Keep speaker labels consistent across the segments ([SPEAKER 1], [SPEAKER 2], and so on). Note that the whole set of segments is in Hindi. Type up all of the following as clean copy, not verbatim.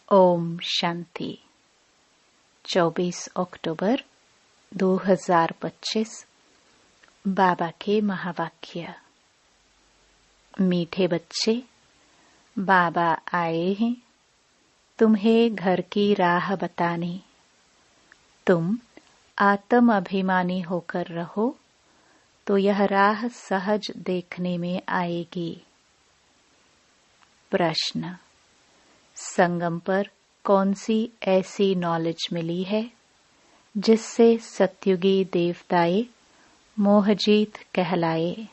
[SPEAKER 1] ओम शांति। 24 अक्टूबर 2025। बाबा के महावाक्य। मीठे बच्चे, बाबा आए हैं तुम्हें घर की राह बताने। तुम आत्म अभिमानी होकर रहो तो यह राह सहज देखने में आएगी। प्रश्न: संगम पर कौन सी ऐसी नॉलेज मिली है जिससे सत्युगी देवताए मोहजीत कहलाए?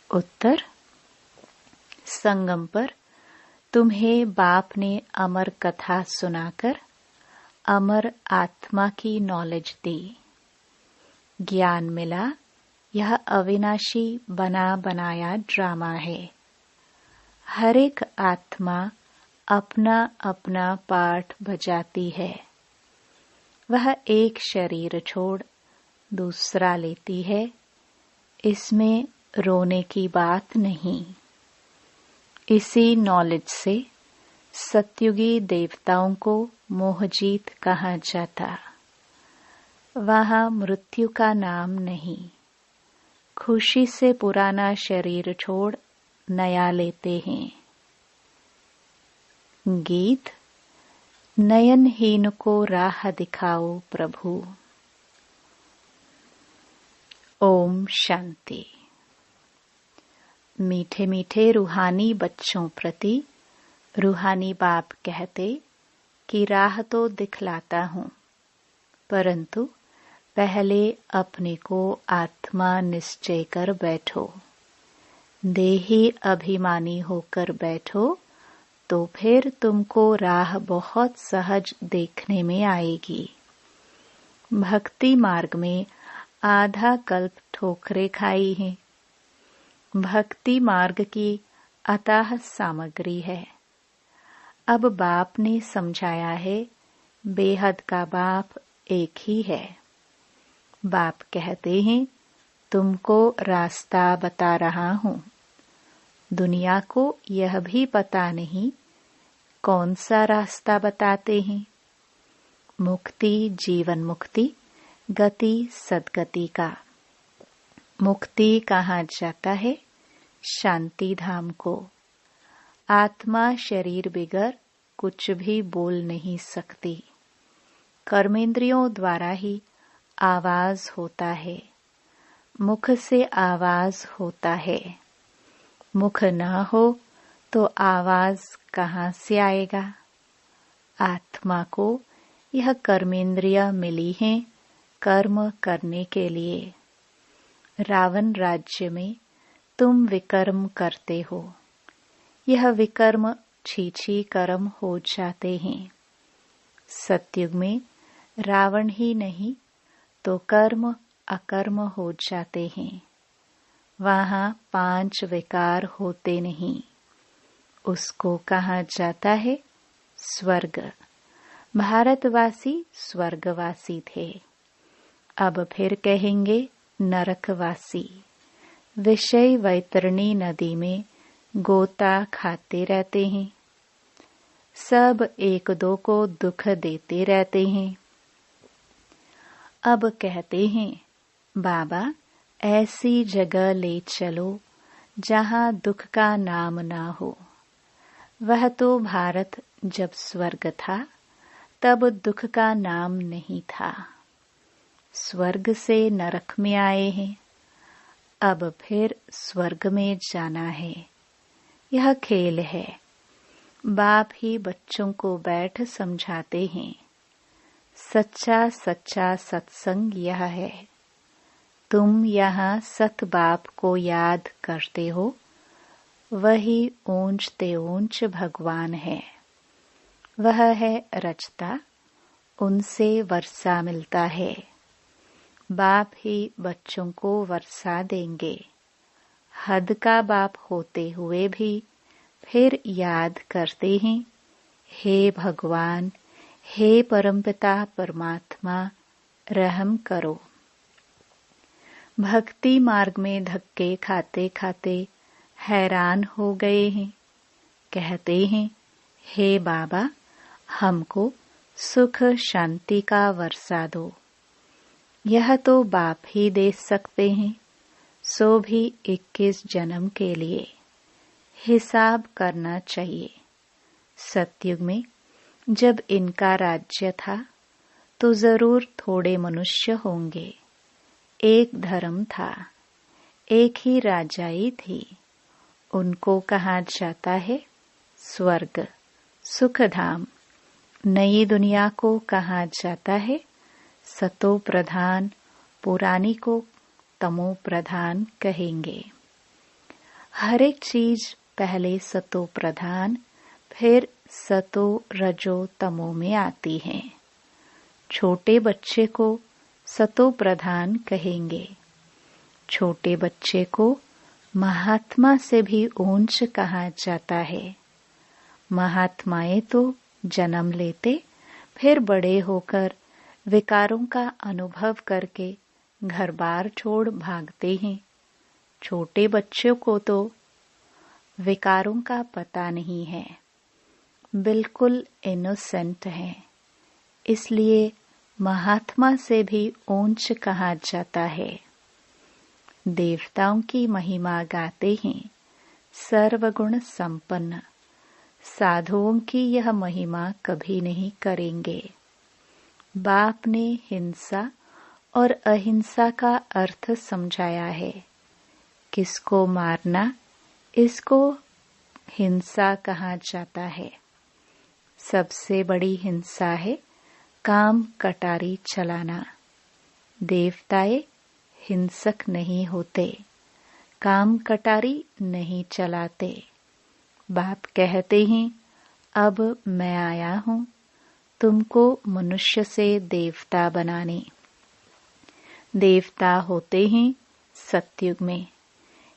[SPEAKER 1] उत्तर: संगम पर तुम्हें बाप ने अमर कथा सुनाकर अमर आत्मा की नॉलेज दी। ज्ञान मिला यह अविनाशी बना बनाया ड्रामा है। हर एक आत्मा अपना अपना पाठ बजाती है। वह एक शरीर छोड़ दूसरा लेती है। इसमें रोने की बात नहीं। इसी नॉलेज से सत्युगी देवताओं को मोहजीत कहा जाता। वहाँ मृत्यु का नाम नहीं। खुशी से पुराना शरीर छोड़ नया लेते हैं। गीत: नयनहीन को राह दिखाओ प्रभु। ओम शांति। मीठे मीठे रूहानी बच्चों प्रति रूहानी बाप कहते कि राह तो दिखलाता हूँ, परंतु पहले अपने को आत्मा निश्चय कर बैठो। देही अभिमानी होकर बैठो तो फिर तुमको राह बहुत सहज देखने में आएगी। भक्ति मार्ग में आधा कल्प ठोकरे खाई है। भक्ति मार्ग की अथाह सामग्री है। अब बाप ने समझाया है, बेहद का बाप एक ही है। बाप कहते हैं, तुमको रास्ता बता रहा हूँ। दुनिया को यह भी पता नहीं कौन सा रास्ता बताते हैं। मुक्ति जीवन मुक्ति, गति सदगति का। मुक्ति कहा जाता है शांति धाम को। आत्मा शरीर बिगर कुछ भी बोल नहीं सकती। कर्मेंद्रियों द्वारा ही आवाज होता है। मुख से आवाज होता है। मुख न हो तो आवाज कहाँ से आएगा? आत्मा को यह कर्मेंद्रिय मिली है कर्म करने के लिए। रावण राज्य में तुम विकर्म करते हो। यह विकर्म छीछी कर्म हो जाते हैं। सतयुग में रावण ही नहीं तो कर्म अकर्म हो जाते हैं। वहाँ 5 विकार होते नहीं। उसको कहा जाता है स्वर्ग। भारतवासी स्वर्गवासी थे, अब फिर कहेंगे नरकवासी। विषय वैतरणी नदी में गोता खाते रहते हैं। सब एक दो को दुख देते रहते हैं। अब कहते हैं, बाबा ऐसी जगह ले चलो जहाँ दुख का नाम ना हो। वह तो भारत जब स्वर्ग था तब दुख का नाम नहीं था। स्वर्ग से नरक में आए हैं, अब फिर स्वर्ग में जाना है। यह खेल है। बाप ही बच्चों को बैठ समझाते हैं। सच्चा सच्चा सत्संग यह है। तुम यहाँ सत बाप को याद करते हो, वही ऊंच ते ऊंच भगवान है। वह है रचता, उनसे वर्षा मिलता है। बाप ही बच्चों को वर्षा देंगे। हद का बाप होते हुए भी फिर याद करते हैं, हे भगवान, हे परमपिता परमात्मा, रहम करो। भक्ति मार्ग में धक्के खाते खाते हैरान हो गए हैं। कहते हैं, हे बाबा, हमको सुख शांति का वर्षा दो। यह तो बाप ही दे सकते हैं, सो भी 21 जन्म के लिए हिसाब करना चाहिए। सतयुग में जब इनका राज्य था तो जरूर थोड़े मनुष्य होंगे। एक धर्म था, एक ही राजाई थी। उनको कहा जाता है स्वर्ग, सुखधाम। नई दुनिया को कहा जाता है सतो प्रधान, पुरानी को तमो प्रधान कहेंगे। हर एक चीज पहले सतो प्रधान, फिर सतो रजो तमो में आती है। छोटे बच्चे को सतो प्रधान कहेंगे। छोटे बच्चे को महात्मा से भी ऊंच कहा जाता है। महात्माएं तो जन्म लेते, फिर बड़े होकर विकारों का अनुभव करके घर बार छोड़ भागते हैं। छोटे बच्चों को तो विकारों का पता नहीं है, बिल्कुल इनोसेंट है, इसलिए महात्मा से भी ऊंच कहा जाता है। देवताओं की महिमा गाते हैं सर्वगुण संपन्न। साधुओं की यह महिमा कभी नहीं करेंगे। बाप ने हिंसा और अहिंसा का अर्थ समझाया है। किसको मारना, इसको हिंसा कहा जाता है। सबसे बड़ी हिंसा है काम कटारी चलाना। देवताएं हिंसक नहीं होते, काम कटारी नहीं चलाते। बाप कहते हैं अब मैं आया हूँ तुमको मनुष्य से देवता बनाने। देवता होते हैं सतयुग में।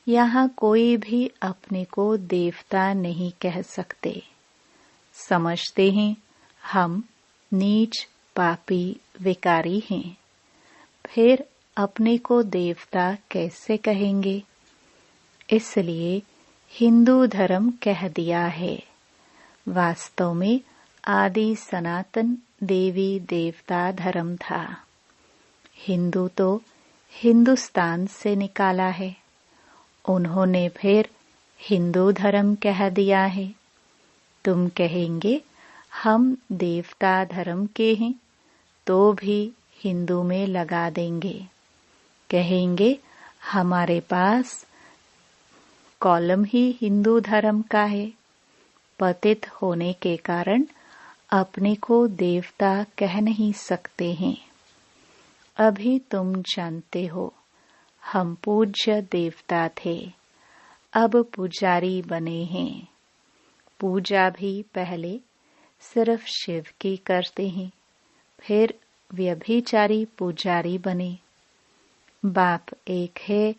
[SPEAKER 1] यहाँ कोई भी अपने को देवता नहीं कह सकते। समझते हैं हम नीच पापी विकारी हैं, फिर अपने को देवता कैसे कहेंगे? इसलिए हिंदू धर्म कह दिया है। वास्तव में आदि सनातन देवी देवता धर्म था। हिंदू तो हिंदुस्तान से निकाला है, उन्होंने फिर हिंदू धर्म कह दिया है। तुम कहेंगे हम देवता धर्म के हैं, तो भी हिंदू में लगा देंगे। कहेंगे हमारे पास कॉलम ही हिंदू धर्म का है। पतित होने के कारण अपने को देवता कह नहीं सकते हैं। अभी तुम जानते हो हम पूज्य देवता थे, अब पुजारी बने हैं। पूजा भी पहले सिर्फ शिव की करते हैं, फिर व्यभिचारी पुजारी बने। बाप एक है,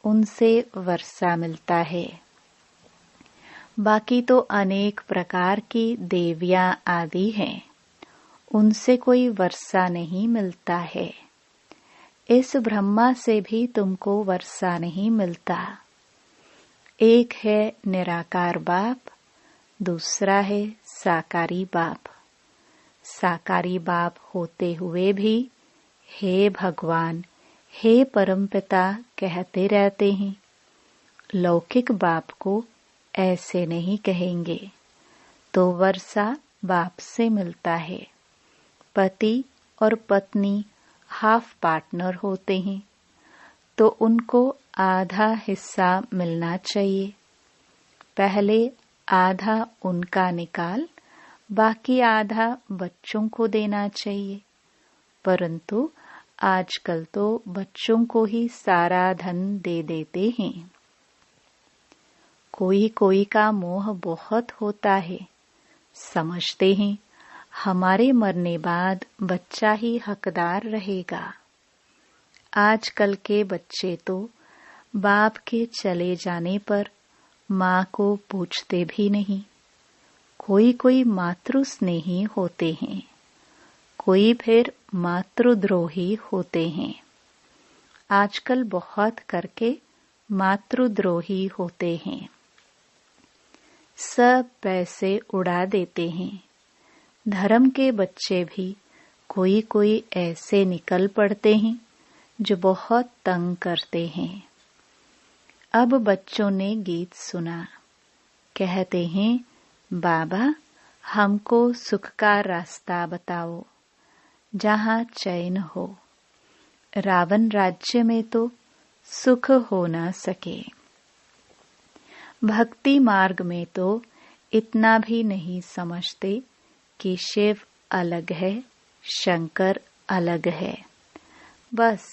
[SPEAKER 1] उनसे वर्षा मिलता है। बाकी तो अनेक प्रकार की देवियां आदि हैं, उनसे कोई वर्षा नहीं मिलता है। इस ब्रह्मा से भी तुमको वर्षा नहीं मिलता। एक है निराकार बाप, दूसरा है साकारी बाप। साकारी बाप होते हुए भी हे भगवान, हे परमपिता कहते रहते हैं। लौकिक बाप को ऐसे नहीं कहेंगे, तो वर्षा बाप से मिलता है। पति और पत्नी हाफ पार्टनर होते हैं, तो उनको आधा हिस्सा मिलना चाहिए। पहले आधा उनका निकाल, बाकी आधा बच्चों को देना चाहिए। परंतु आजकल तो बच्चों को ही सारा धन दे देते हैं। कोई कोई का मोह बहुत होता है। समझते हैं हमारे मरने बाद बच्चा ही हकदार रहेगा। आजकल के बच्चे तो बाप के चले जाने पर माँ को पूछते भी नहीं। कोई कोई मातृ स्नेही होते हैं, कोई फिर मातृद्रोही होते हैं। आजकल बहुत करके मातृद्रोही होते हैं। सब पैसे उड़ा देते हैं। धर्म के बच्चे भी कोई कोई ऐसे निकल पड़ते हैं जो बहुत तंग करते हैं। अब बच्चों ने गीत सुना। कहते हैं, बाबा हमको सुख का रास्ता बताओ जहाँ चैन हो। रावण राज्य में तो सुख हो न सके। भक्ति मार्ग में तो इतना भी नहीं समझते कि शिव अलग है, शंकर अलग है। बस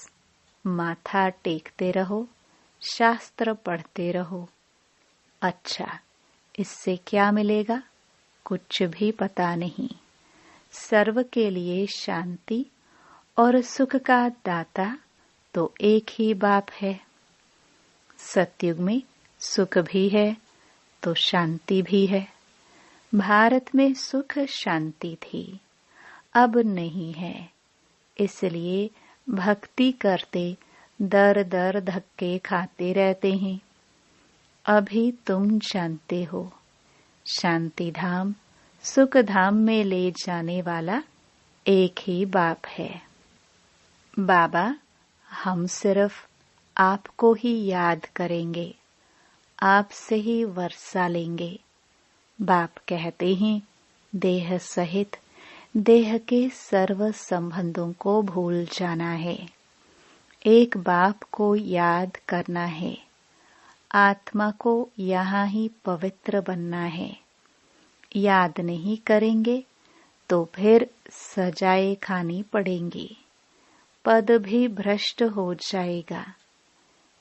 [SPEAKER 1] माथा टेकते रहो, शास्त्र पढ़ते रहो। अच्छा, इससे क्या मिलेगा? कुछ भी पता नहीं। सर्व के लिए शांति और सुख का दाता तो एक ही बाप है। सतयुग में सुख भी है तो शांति भी है। भारत में सुख शांति थी, अब नहीं है। इसलिए भक्ति करते दर दर धक्के खाते रहते हैं। अभी तुम जानते हो, शांति धाम सुख धाम में ले जाने वाला एक ही बाप है। बाबा हम सिर्फ आपको ही याद करेंगे, आपसे ही वर्षा लेंगे। बाप कहते हैं, देह सहित देह के सर्व संबंधों को भूल जाना है। एक बाप को याद करना है। आत्मा को यहाँ ही पवित्र बनना है। याद नहीं करेंगे तो फिर सजाएं खानी पड़ेंगी। पद भी भ्रष्ट हो जाएगा।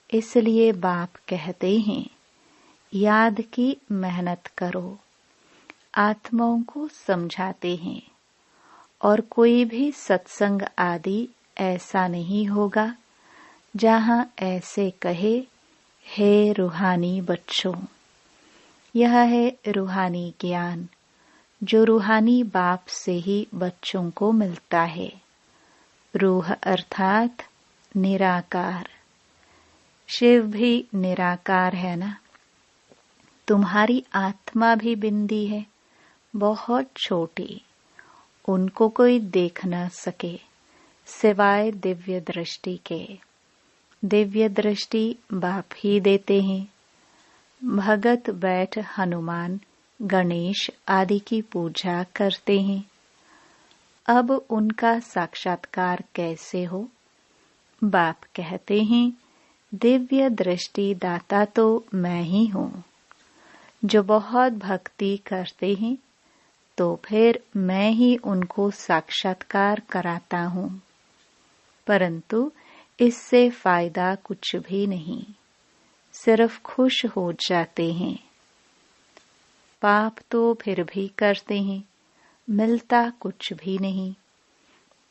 [SPEAKER 1] इसलिए बाप कहते हैं, याद की मेहनत करो। आत्माओं को समझाते हैं। और कोई भी सत्संग आदि ऐसा नहीं होगा जहाँ ऐसे कहे, हे रूहानी बच्चों। यह है रूहानी ज्ञान जो रूहानी बाप से ही बच्चों को मिलता है। रूह अर्थात निराकार। शिव भी निराकार है ना। तुम्हारी आत्मा भी बिंदी है, बहुत छोटी। उनको कोई देख न सके सिवाय दिव्य दृष्टि के। दिव्य दृष्टि बाप ही देते हैं। भगत बैठ हनुमान, गणेश आदि की पूजा करते हैं। अब उनका साक्षात्कार कैसे हो? बाप कहते हैं, दिव्य दृष्टि दाता तो मैं ही हूँ। जो बहुत भक्ति करते हैं तो फिर मैं ही उनको साक्षात्कार कराता हूँ। परंतु इससे फायदा कुछ भी नहीं, सिर्फ खुश हो जाते हैं। पाप तो फिर भी करते हैं, मिलता कुछ भी नहीं।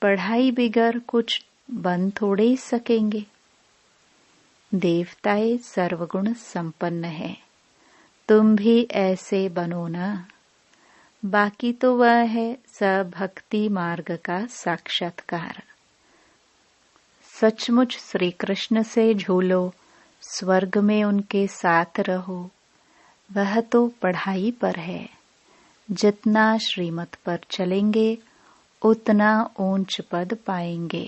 [SPEAKER 1] पढ़ाई बिगर कुछ बन थोड़े सकेंगे। देवताएं सर्वगुण संपन्न है, तुम भी ऐसे बनो ना। बाकी तो वह है सब भक्ति मार्ग का साक्षात्कार। सचमुच श्री कृष्ण से झूलो, स्वर्ग में उनके साथ रहो। वह तो पढ़ाई पर है। जितना श्रीमत पर चलेंगे उतना ऊंच पद पाएंगे।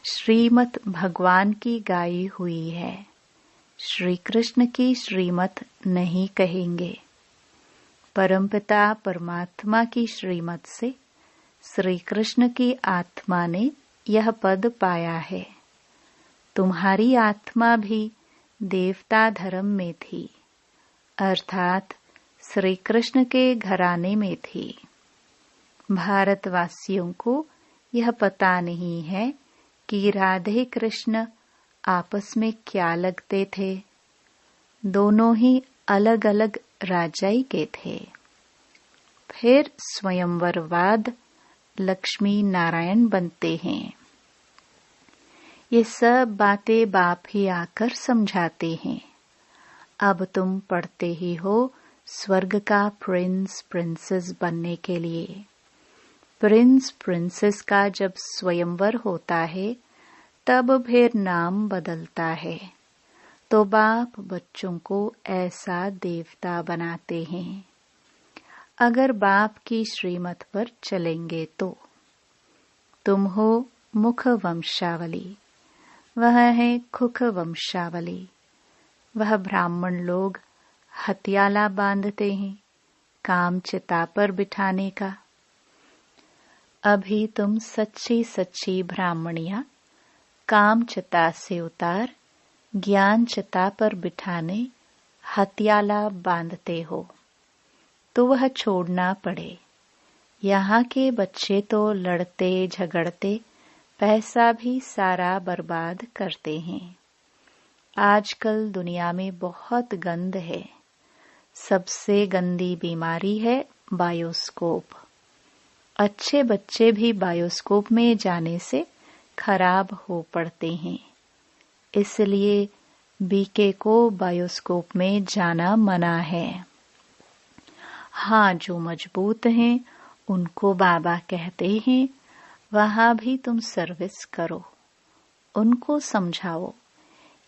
[SPEAKER 1] श्रीमत भगवान की गाई हुई है। श्री कृष्ण की श्रीमत नहीं कहेंगे। परमपिता परमात्मा की श्रीमत से श्री कृष्ण की आत्मा ने यह पद पाया है। तुम्हारी आत्मा भी देवता धर्म में थी, अर्थात श्री कृष्ण के घराने में थी। भारतवासियों को यह पता नहीं है कि राधे कृष्ण आपस में क्या लगते थे। दोनों ही अलग अलग राजाई के थे। फिर स्वयंवरवाद लक्ष्मी नारायण बनते हैं। ये सब बातें बाप ही आकर समझाते हैं। अब तुम पढ़ते ही हो स्वर्ग का प्रिंस प्रिंसेस बनने के लिए। प्रिंस प्रिंसेस का जब स्वयंवर होता है तब फिर नाम बदलता है। तो बाप बच्चों को ऐसा देवता बनाते हैं। अगर बाप की श्रीमत पर चलेंगे तो तुम हो मुख वंशावली, वह है खुख वंशावली। वह ब्राह्मण लोग हथियाला बांधते हैं काम चिता पर बिठाने का। अभी तुम सच्ची सच्ची ब्राह्मणियां काम चिता से उतार ज्ञान चिता पर बिठाने हथियाला बांधते हो, तो वह छोड़ना पड़े। यहाँ के बच्चे तो लड़ते झगड़ते पैसा भी सारा बर्बाद करते हैं। आजकल दुनिया में बहुत गंद है। सबसे गंदी बीमारी है बायोस्कोप। अच्छे बच्चे भी बायोस्कोप में जाने से खराब हो पड़ते हैं। इसलिए बीके को बायोस्कोप में जाना मना है। हाँ, जो मजबूत हैं उनको बाबा कहते हैं वहां भी तुम सर्विस करो, उनको समझाओ।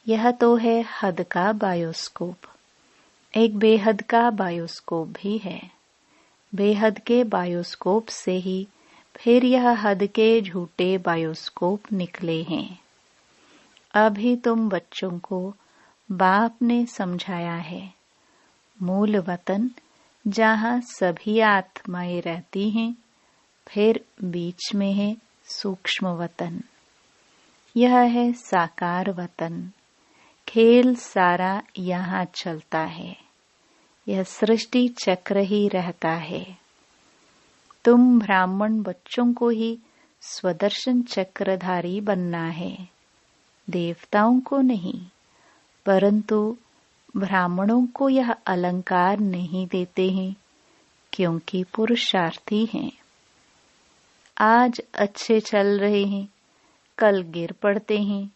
[SPEAKER 1] यह तो है हद का बायोस्कोप। एक बेहद का बायोस्कोप भी है। बेहद के बायोस्कोप से ही फिर यह हद के झूठे बायोस्कोप निकले हैं। अभी तुम बच्चों को बाप ने समझाया है मूल वतन जहाँ सभी आत्माएं रहती हैं, फिर बीच में है सूक्ष्म वतन। यह है साकार वतन। खेल सारा यहाँ चलता है। यह सृष्टि चक्र ही रहता है। तुम ब्राह्मण बच्चों को ही स्वदर्शन चक्रधारी बनना है, देवताओं को नहीं। परंतु ब्राह्मणों को यह अलंकार नहीं देते हैं क्योंकि पुरुषार्थी हैं। आज अच्छे चल रहे हैं, कल गिर पड़ते हैं,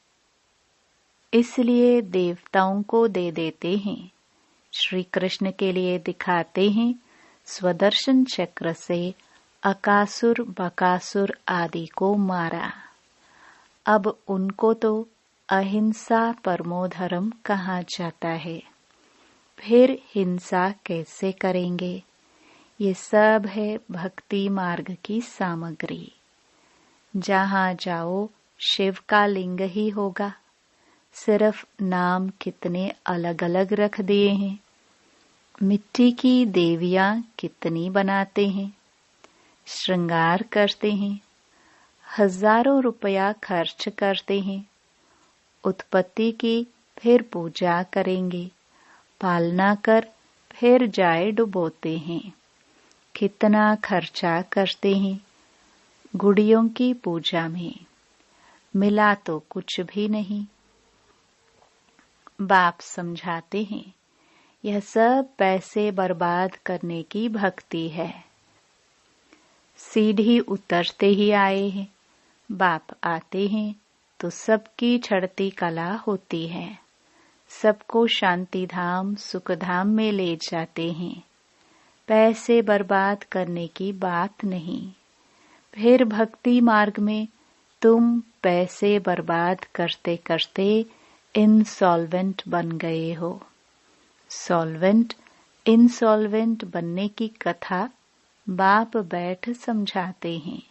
[SPEAKER 1] इसलिए देवताओं को दे देते हैं। श्री कृष्ण के लिए दिखाते हैं स्वदर्शन चक्र से अकासुर बकासुर आदि को मारा। अब उनको तो अहिंसा परमो धर्म कहा जाता है। फिर हिंसा कैसे करेंगे? ये सब है भक्ति मार्ग की सामग्री। जहाँ जाओ शिव का लिंग ही होगा। सिर्फ नाम कितने अलग अलग रख दिए हैं। मिट्टी की देवियां कितनी बनाते हैं, श्रृंगार करते हैं, हजारों रुपया खर्च करते हैं। उत्पत्ति की फिर पूजा करेंगे, पालना कर फिर जाए डुबोते हैं। कितना खर्चा करते हैं गुड़ियों की पूजा में, मिला तो कुछ भी नहीं। बाप समझाते हैं यह सब पैसे बर्बाद करने की भक्ति है। सीढ़ी उतरते ही आए हैं, बाप आते हैं तो सबकी चढ़ती कला होती है। सबको शांति धाम सुख धाम में ले जाते हैं। पैसे बर्बाद करने की बात नहीं। फिर भक्ति मार्ग में तुम पैसे बर्बाद करते करते इंसॉल्वेंट बन गए हो। सॉल्वेंट इंसॉल्वेंट बनने की कथा बाप बैठ समझाते हैं।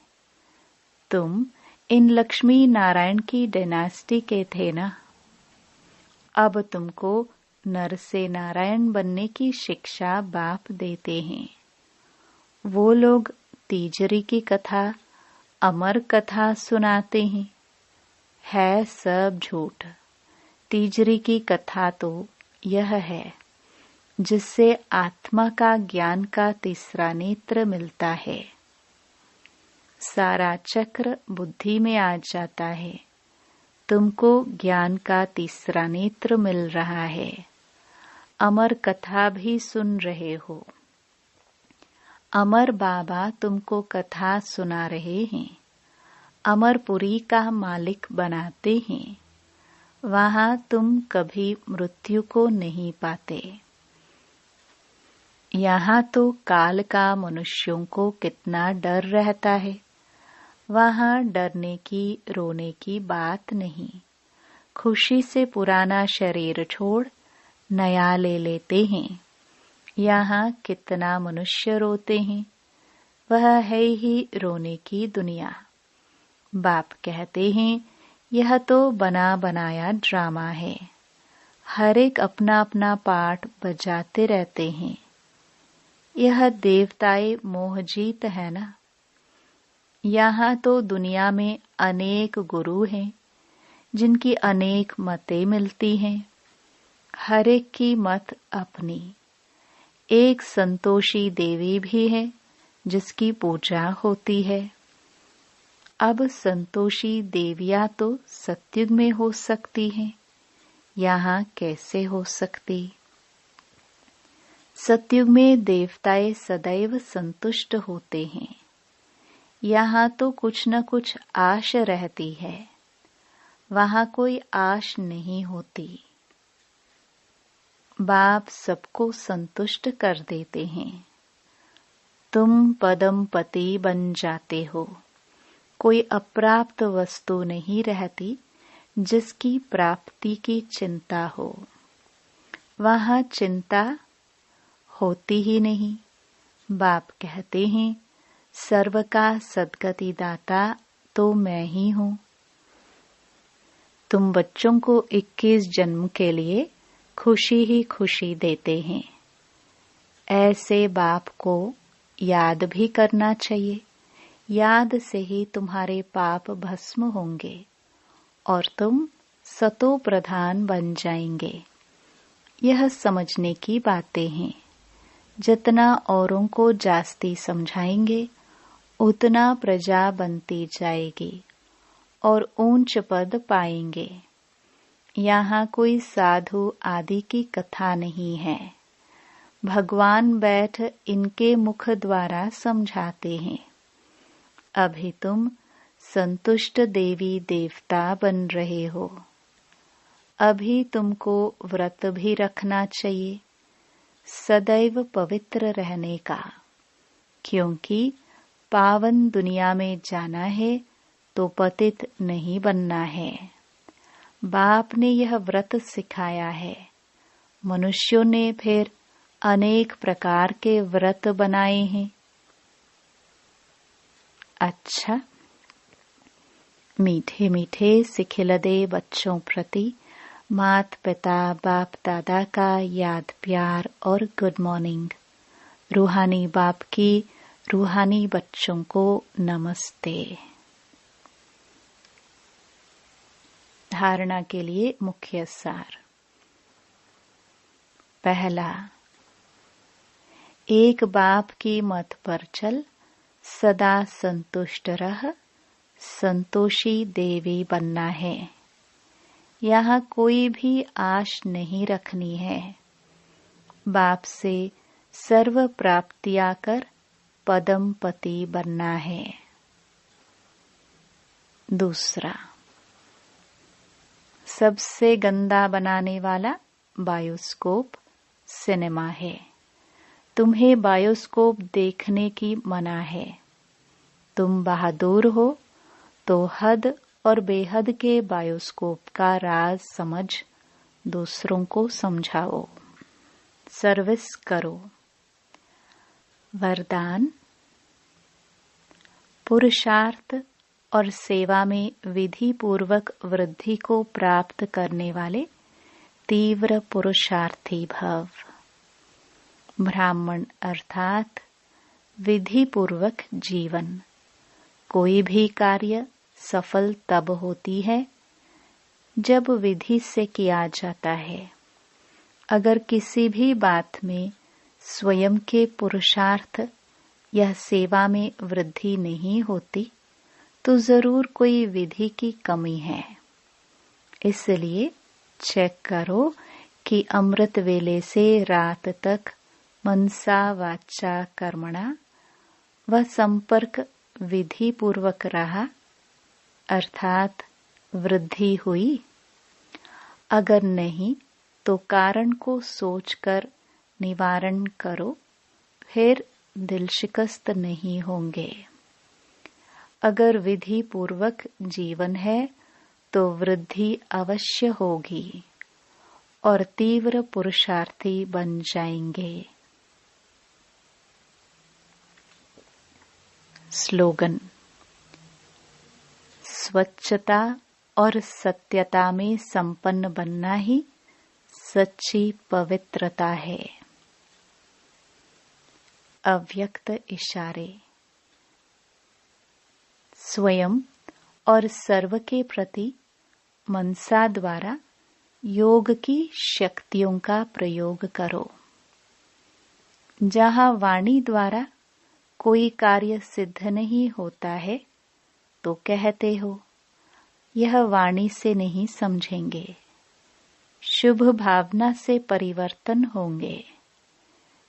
[SPEAKER 1] तुम इन लक्ष्मी नारायण की डायनास्टी के थे ना। अब तुमको नर से नारायण बनने की शिक्षा बाप देते हैं। वो लोग तीजरी की कथा अमर कथा सुनाते हैं। है सब झूठ। तीजरी की कथा तो यह है जिससे आत्मा का ज्ञान का तीसरा नेत्र मिलता है। सारा चक्र बुद्धि में आ जाता है। तुमको ज्ञान का तीसरा नेत्र मिल रहा है। अमर कथा भी सुन रहे हो। अमर बाबा तुमको कथा सुना रहे हैं। अमरपुरी का मालिक बनाते हैं। वहां तुम कभी मृत्यु को नहीं पाते। यहाँ तो काल का मनुष्यों को कितना डर रहता है। वहां डरने की रोने की बात नहीं। खुशी से पुराना शरीर छोड़ नया ले लेते हैं। यहाँ कितना मनुष्य रोते हैं, वह है ही रोने की दुनिया। बाप कहते हैं यह तो बना बनाया ड्रामा है। हर एक अपना अपना पार्ट बजाते रहते हैं। यह देवताए मोहजीत है ना। यहाँ तो दुनिया में अनेक गुरु हैं जिनकी अनेक मतें मिलती हैं। हर एक की मत अपनी। एक संतोषी देवी भी है जिसकी पूजा होती है। अब संतोषी देवियां तो सतयुग में हो सकती हैं, यहाँ कैसे हो सकती? सतयुग में देवताएं सदैव संतुष्ट होते हैं। यहाँ तो कुछ न कुछ आश रहती है, वहाँ कोई आश नहीं होती। बाप सबको संतुष्ट कर देते हैं। तुम पदम पति बन जाते हो। कोई अप्राप्त वस्तु नहीं रहती जिसकी प्राप्ति की चिंता हो। वहाँ चिंता होती ही नहीं। बाप कहते हैं सर्व का सद्गति दाता तो मैं ही हूँ। तुम बच्चों को 21 जन्म के लिए खुशी ही खुशी देते हैं। ऐसे बाप को याद भी करना चाहिए। याद से ही तुम्हारे पाप भस्म होंगे और तुम सतो प्रधान बन जाएंगे। यह समझने की बातें हैं। जितना औरों को जास्ती समझाएंगे उतना प्रजा बनती जाएगी और ऊंच पद पाएंगे। यहाँ कोई साधु आदि की कथा नहीं है। भगवान बैठ इनके मुख द्वारा समझाते हैं। अभी तुम संतुष्ट देवी देवता बन रहे हो। अभी तुमको व्रत भी रखना चाहिए, सदैव पवित्र रहने का, क्योंकि पावन दुनिया में जाना है तो पतित नहीं बनना है। बाप ने यह व्रत सिखाया है। मनुष्यों ने फिर अनेक प्रकार के व्रत बनाए हैं। अच्छा, मीठे मीठे सिखिलदे बच्चों प्रति मात पिता बाप दादा का याद प्यार और गुड मॉर्निंग। रूहानी बाप की रूहानी बच्चों को नमस्ते। धारणा के लिए मुख्य सार। पहला, एक बाप की मत पर चल, सदा संतुष्ट रह, संतोषी देवी बनना है। यहाँ कोई भी आश नहीं रखनी है। बाप से सर्व प्राप्तियां कर पदम पति बनना है। दूसरा, सबसे गंदा बनाने वाला बायोस्कोप सिनेमा है। तुम्हें बायोस्कोप देखने की मना है। तुम बहादुर हो तो हद और बेहद के बायोस्कोप का राज समझ दूसरों को समझाओ। सर्विस करो। वरदान, पुरुषार्थ और सेवा में विधि पूर्वक वृद्धि को प्राप्त करने वाले तीव्र पुरुषार्थी भव। ब्राह्मण अर्थात विधि पूर्वक जीवन। कोई भी कार्य सफल तब होती है जब विधि से किया जाता है। अगर किसी भी बात में स्वयं के पुरुषार्थ या सेवा में वृद्धि नहीं होती तो जरूर कोई विधि की कमी है। इसलिए चेक करो कि अमृत वेले से रात तक मनसा वाचा कर्मणा वह संपर्क विधि पूर्वक रहा, अर्थात वृद्धि हुई। अगर नहीं तो कारण को सोचकर निवारण करो, फिर दिल शिकस्त नहीं होंगे। अगर विधि पूर्वक जीवन है तो वृद्धि अवश्य होगी और तीव्र पुरुषार्थी बन जाएंगे। स्लोगन: स्वच्छता और सत्यता में संपन्न बनना ही सच्ची पवित्रता है। अव्यक्त इशारे। स्वयं और सर्व के प्रति मनसा द्वारा योग की शक्तियों का प्रयोग करो। जहाँ वाणी द्वारा कोई कार्य सिद्ध नहीं होता है तो कहते हो यह वाणी से नहीं समझेंगे। शुभ भावना से परिवर्तन होंगे।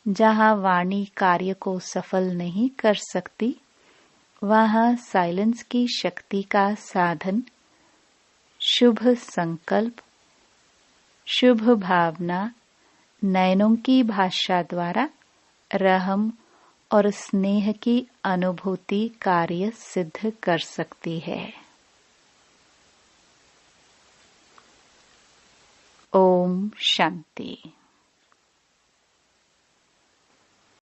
[SPEAKER 1] जहाँ वाणी कार्य को सफल नहीं कर सकती, वहाँ साइलेंस की शक्ति का साधन शुभ संकल्प, शुभ भावना, नयनों की भाषा द्वारा रहम और स्नेह की अनुभूति कार्य सिद्ध कर सकती है। ओम शांति।